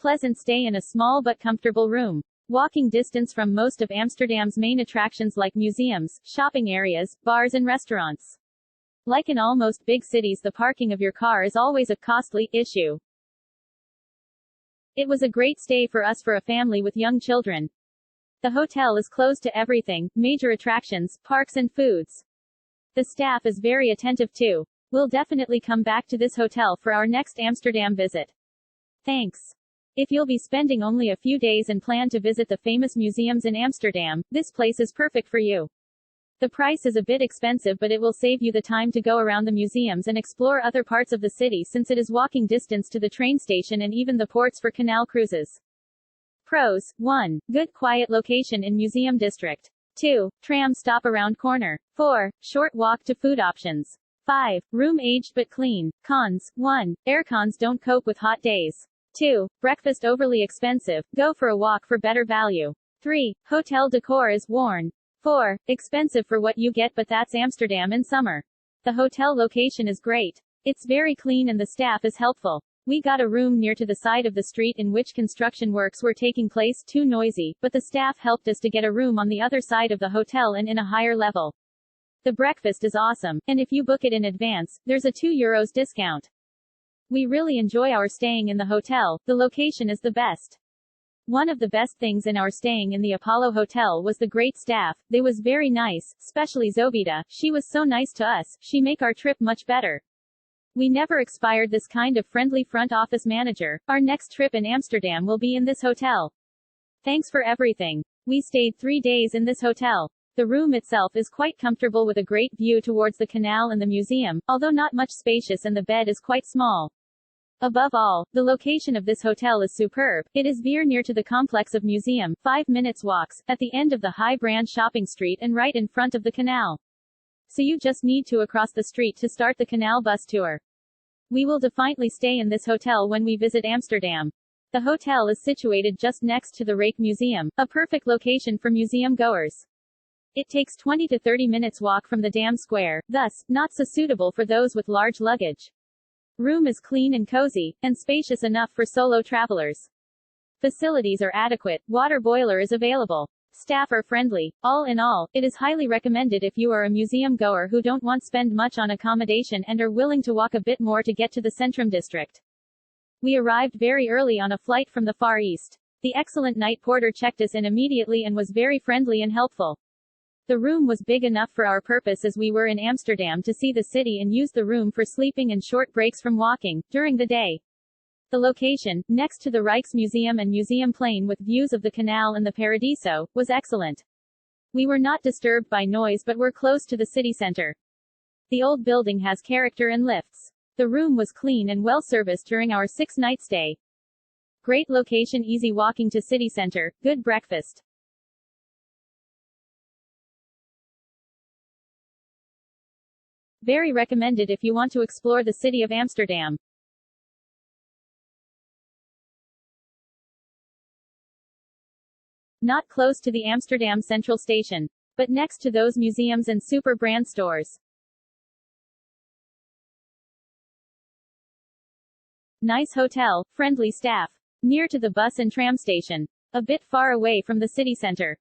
Pleasant stay in a small but comfortable room. Walking distance from most of Amsterdam's main attractions like museums, shopping areas, bars and restaurants. Like in almost big cities, the parking of your car is always a costly issue. It was a great stay for us for a family with young children. The hotel is close to everything, major attractions, parks and foods. The staff is very attentive too. We'll definitely come back to this hotel for our next Amsterdam visit. Thanks. If you'll be spending only a few days and plan to visit the famous museums in Amsterdam, this place is perfect for you. The price is a bit expensive, but it will save you the time to go around the museums and explore other parts of the city since it is walking distance to the train station and even the ports for canal cruises. Pros: 1. Good quiet location in museum district. 2. Tram stop around corner. 4. Short walk to food options. 5. Room aged but clean. Cons: 1. Aircons don't cope with hot days. 2. Breakfast overly expensive. Go for a walk for better value. 3. Hotel decor is worn. 4. Expensive for what you get, but that's Amsterdam in summer. The hotel location is great. It's very clean and the staff is helpful. We got a room near to the side of the street in which construction works were taking place, too noisy, but the staff helped us to get a room on the other side of the hotel and in a higher level. The breakfast is awesome, and if you book it in advance, there's a €2 discount. We really enjoy our staying in the hotel. The location is the best. One of the best things in our staying in the Apollo Hotel was the great staff. They was very nice, especially Zobida. She was so nice to us, she make our trip much better. We never expired this kind of friendly front office manager. Our next trip in Amsterdam will be in this hotel. Thanks for everything. We stayed 3 days in this hotel. The room itself is quite comfortable with a great view towards the canal and the museum, although not much spacious, and the bed is quite small. Above all, the location of this hotel is superb. It is very near to the complex of museum, 5 minutes walks, at the end of the High Brand shopping street and right in front of the canal. So you just need to across the street to start the canal bus tour. We will definitely stay in this hotel when we visit Amsterdam. The hotel is situated just next to the Rijksmuseum, a perfect location for museum goers. It takes 20 to 30 minutes walk from the Dam Square, thus, not so suitable for those with large luggage. Room is clean and cozy, and spacious enough for solo travelers. Facilities are adequate, water boiler is available. Staff are friendly. All in all, it is highly recommended if you are a museum goer who don't want to spend much on accommodation and are willing to walk a bit more to get to the Centrum district. We arrived very early on a flight from the Far East. The excellent night porter checked us in immediately and was very friendly and helpful. The room was big enough for our purpose as we were in Amsterdam to see the city and use the room for sleeping and short breaks from walking, during the day. The location, next to the Rijksmuseum and Museum Plain with views of the canal and the Paradiso, was excellent. We were not disturbed by noise but were close to the city center. The old building has character and lifts. The room was clean and well serviced during our 6-night stay. Great location, easy walking to city center, good breakfast. Very recommended if you want to explore the city of Amsterdam. Not close to the Amsterdam Central Station, but next to those museums and super brand stores. Nice hotel, friendly staff. Near to the bus and tram station. A bit far away from the city center.